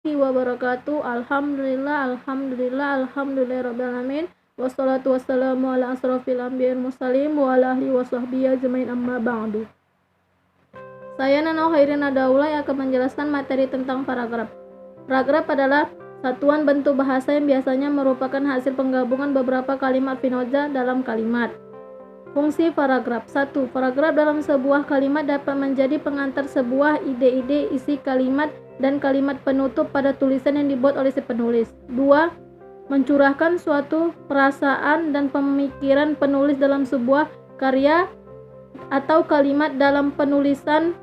wabarakatuh. Alhamdulillah, alhamdulillah, alhamdulillahirabbil alamin. Wassalatu wassalamu ala asrofil anbiya'i wal mursalin wa ala alihi washabbihi ajmain, amma ba'du. Saya Nana Khairin Adaula yang akan menjelaskan materi tentang paragraf. Paragraf adalah satuan bentuk bahasa yang biasanya merupakan hasil penggabungan beberapa kalimat finoza dalam kalimat. Fungsi paragraf. 1. Paragraf dalam sebuah kalimat dapat menjadi pengantar sebuah ide-ide, isi kalimat, dan kalimat penutup pada tulisan yang dibuat oleh si penulis. 2. Mencurahkan suatu perasaan dan pemikiran penulis dalam sebuah karya atau kalimat dalam penulisan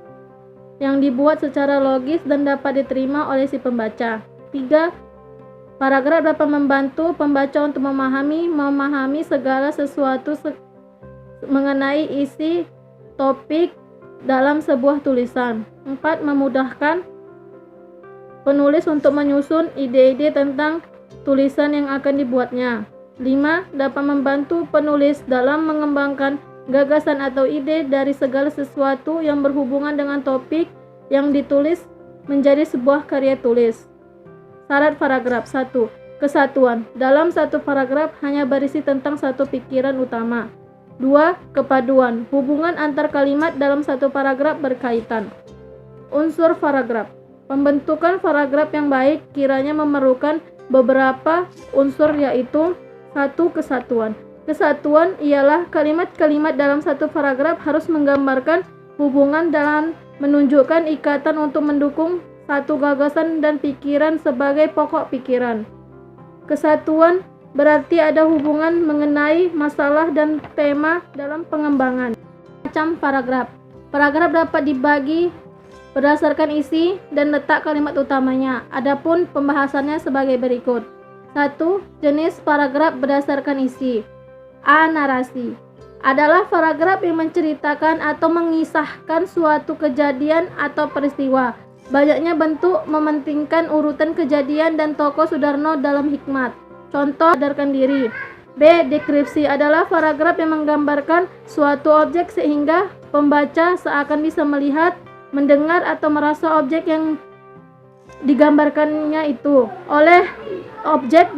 yang dibuat secara logis dan dapat diterima oleh si pembaca. 3. Paragraf dapat membantu pembaca untuk memahami segala sesuatu mengenai isi topik dalam sebuah tulisan. 4. Memudahkan penulis untuk menyusun ide-ide tentang tulisan yang akan dibuatnya. 5. Dapat membantu penulis dalam mengembangkan gagasan atau ide dari segala sesuatu yang berhubungan dengan topik yang ditulis menjadi sebuah karya tulis. Syarat paragraf. 1. Kesatuan. Dalam satu paragraf hanya berisi tentang satu pikiran utama. 2. Kepaduan. Hubungan antar kalimat dalam satu paragraf berkaitan. Unsur paragraf. Pembentukan paragraf yang baik kiranya memerlukan beberapa unsur, yaitu 1. Kesatuan. Kesatuan ialah kalimat-kalimat dalam satu paragraf harus menggambarkan hubungan dan menunjukkan ikatan untuk mendukung satu gagasan dan pikiran sebagai pokok pikiran. Kesatuan berarti ada hubungan mengenai masalah dan tema dalam pengembangan. Macam paragraf. Paragraf dapat dibagi berdasarkan isi dan letak kalimat utamanya. Adapun pembahasannya sebagai berikut. 1. Jenis paragraf berdasarkan isi. A. Narasi. Adalah paragraf yang menceritakan atau mengisahkan suatu kejadian atau peristiwa. Banyaknya bentuk mementingkan urutan kejadian dan tokoh Sudarno dalam hikmat. Contoh, sadarkan diri. B. Deskripsi. Adalah paragraf yang menggambarkan suatu objek sehingga pembaca seakan bisa melihat, mendengar atau merasa objek yang digambarkannya itu. Oleh objek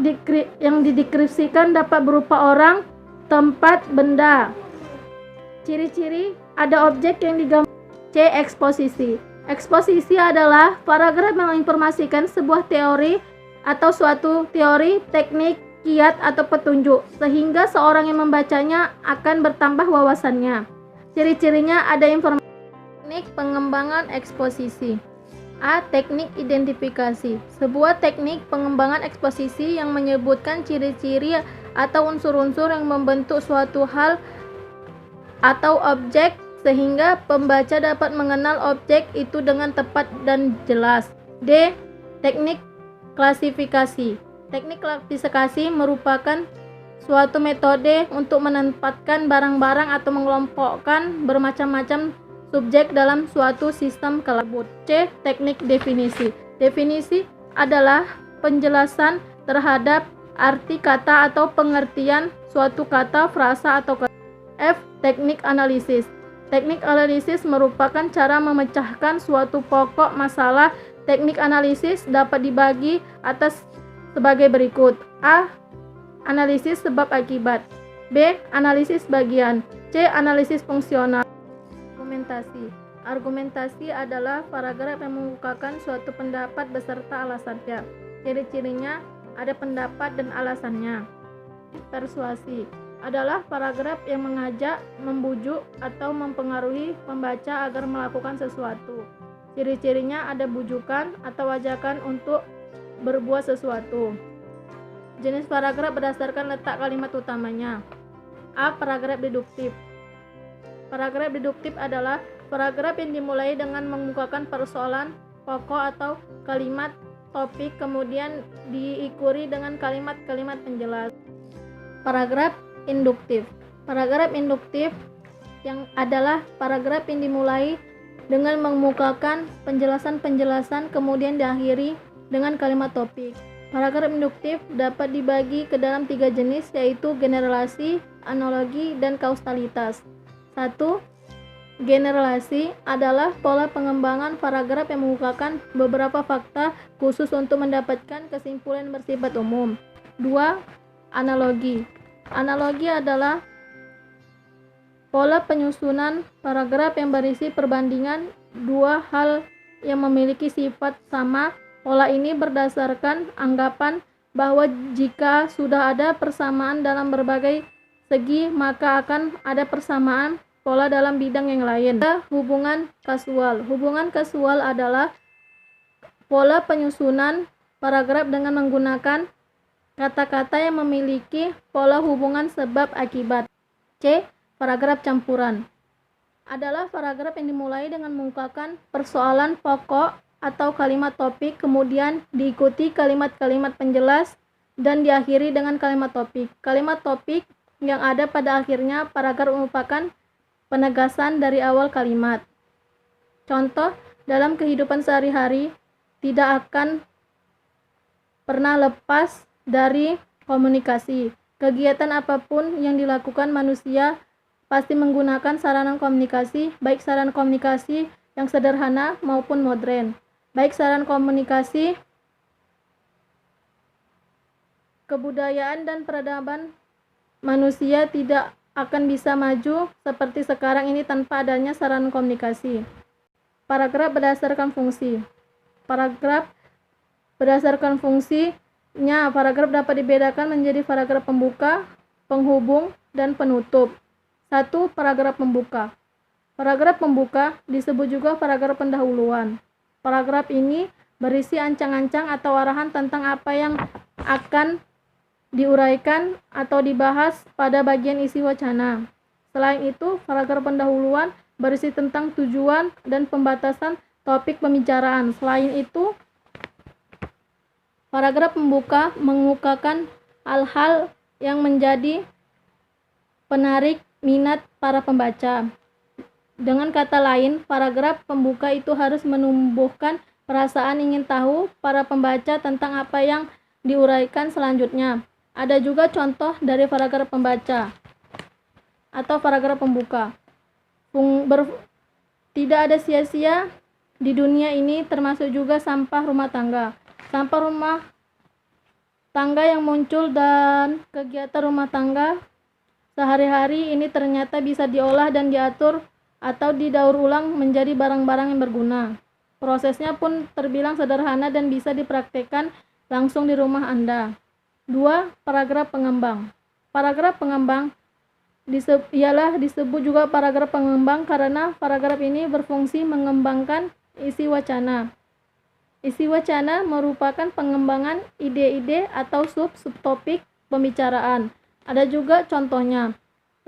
yang dideskripsikan dapat berupa orang, tempat, benda. Ciri-ciri ada objek yang digambarkan. C. Eksposisi. Eksposisi adalah paragraf yang menginformasikan sebuah teori atau suatu teori, teknik, kiat atau petunjuk sehingga seorang yang membacanya akan bertambah wawasannya. Ciri-cirinya ada informasi. Teknik pengembangan eksposisi. A. Teknik identifikasi. Sebuah teknik pengembangan eksposisi yang menyebutkan ciri-ciri atau unsur-unsur yang membentuk suatu hal atau objek sehingga pembaca dapat mengenal objek itu dengan tepat dan jelas. D. Teknik klasifikasi. Teknik klasifikasi merupakan suatu metode untuk menempatkan barang-barang atau mengelompokkan bermacam-macam subjek dalam suatu sistem kelabut. C. Teknik definisi. Definisi adalah penjelasan terhadap arti kata atau pengertian suatu kata, frasa atau kata. F. Teknik analisis. Teknik analisis merupakan cara memecahkan suatu pokok masalah. Teknik analisis dapat dibagi atas sebagai berikut. A. Analisis sebab akibat. B. Analisis bagian. C. Analisis fungsional. Argumentasi. Argumentasi adalah paragraf yang mengemukakan suatu pendapat beserta alasannya. Ciri-cirinya ada pendapat dan alasannya. Persuasi adalah paragraf yang mengajak, membujuk, atau mempengaruhi pembaca agar melakukan sesuatu. Ciri-cirinya ada bujukan atau ajakan untuk berbuat sesuatu. Jenis paragraf berdasarkan letak kalimat utamanya. A. Paragraf deduktif. Paragraf deduktif adalah paragraf yang dimulai dengan mengemukakan persoalan pokok atau kalimat topik, kemudian diikuti dengan kalimat-kalimat penjelas. Paragraf induktif. Paragraf induktif yang adalah paragraf yang dimulai dengan mengemukakan penjelasan-penjelasan kemudian diakhiri dengan kalimat topik. Paragraf induktif dapat dibagi ke dalam 3 jenis, yaitu generalisasi, analogi, dan kausalitas. 1. Generalisasi adalah pola pengembangan paragraf yang mengemukakan beberapa fakta khusus untuk mendapatkan kesimpulan bersifat umum. 2. Analogi. Analogi adalah pola penyusunan paragraf yang berisi perbandingan dua hal yang memiliki sifat sama. Pola ini berdasarkan anggapan bahwa jika sudah ada persamaan dalam berbagai segi, maka akan ada persamaan pola dalam bidang yang lain. Hubungan kasual. Hubungan kasual adalah pola penyusunan paragraf dengan menggunakan kata-kata yang memiliki pola hubungan sebab akibat. C. Paragraf campuran adalah paragraf yang dimulai dengan mengungkapkan persoalan pokok atau kalimat topik, kemudian diikuti kalimat-kalimat penjelas, dan diakhiri dengan kalimat topik. Kalimat topik yang ada pada akhirnya paragraf merupakan penegasan dari awal kalimat. Contoh, dalam kehidupan sehari-hari tidak akan pernah lepas dari komunikasi. Kegiatan apapun yang dilakukan manusia pasti menggunakan sarana komunikasi, baik sarana komunikasi yang sederhana maupun modern. Baik sarana komunikasi, kebudayaan dan peradaban manusia tidak akan bisa maju seperti sekarang ini tanpa adanya sarana komunikasi. Paragraf berdasarkan fungsi. Paragraf berdasarkan fungsinya, paragraf dapat dibedakan menjadi paragraf pembuka, penghubung, dan penutup. 1. Paragraf pembuka. Paragraf pembuka disebut juga paragraf pendahuluan. Paragraf ini berisi ancang-ancang atau arahan tentang apa yang akan diuraikan atau dibahas pada bagian isi wacana. Selain itu, paragraf pendahuluan berisi tentang tujuan dan pembatasan topik pembicaraan. Selain itu, paragraf pembuka mengemukakan hal-hal yang menjadi penarik minat para pembaca. Dengan kata lain, paragraf pembuka itu harus menumbuhkan perasaan ingin tahu para pembaca tentang apa yang diuraikan selanjutnya. Ada juga contoh dari paragraf pembaca atau paragraf pembuka. Tidak ada sia-sia di dunia ini, termasuk juga sampah rumah tangga. Sampah rumah tangga yang muncul dan kegiatan rumah tangga sehari-hari ini ternyata bisa diolah dan diatur atau didaur ulang menjadi barang-barang yang berguna. Prosesnya pun terbilang sederhana dan bisa dipraktikkan langsung di rumah Anda. 2. Paragraf pengembang. Paragraf pengembang disebut juga paragraf pengembang karena paragraf ini berfungsi mengembangkan isi wacana. Isi wacana merupakan pengembangan ide-ide atau subtopik pembicaraan. Ada juga contohnya.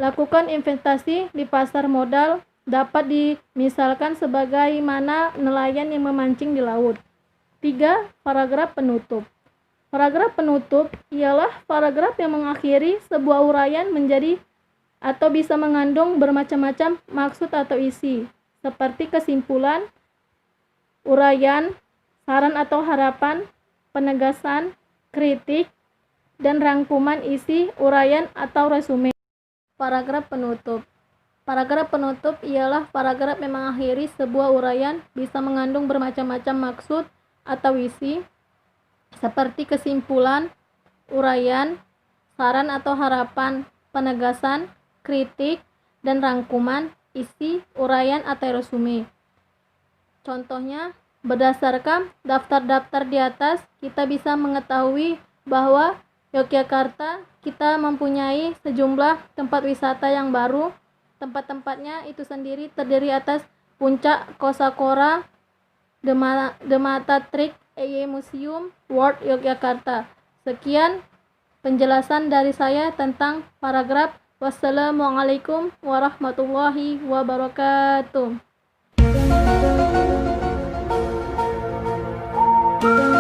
Lakukan investasi di pasar modal dapat dimisalkan sebagaimana nelayan yang memancing di laut. 3. Paragraf penutup. Paragraf penutup ialah paragraf yang mengakhiri sebuah uraian menjadi atau bisa mengandung bermacam-macam maksud atau isi, seperti kesimpulan, uraian, saran atau harapan, penegasan, kritik, dan rangkuman isi uraian atau resume. Paragraf penutup. Paragraf penutup ialah paragraf yang mengakhiri sebuah uraian bisa mengandung bermacam-macam maksud atau isi, seperti kesimpulan, uraian, saran atau harapan, penegasan, kritik, dan rangkuman isi uraian atau resume. Contohnya, berdasarkan daftar-daftar di atas, kita bisa mengetahui bahwa Yogyakarta kita mempunyai sejumlah tempat wisata yang baru. Tempat-tempatnya itu sendiri terdiri atas Puncak Kosakora, Dematratrik Museum, World Yogyakarta. Sekian penjelasan dari saya tentang paragraf. Wassalamualaikum warahmatullahi wabarakatuh.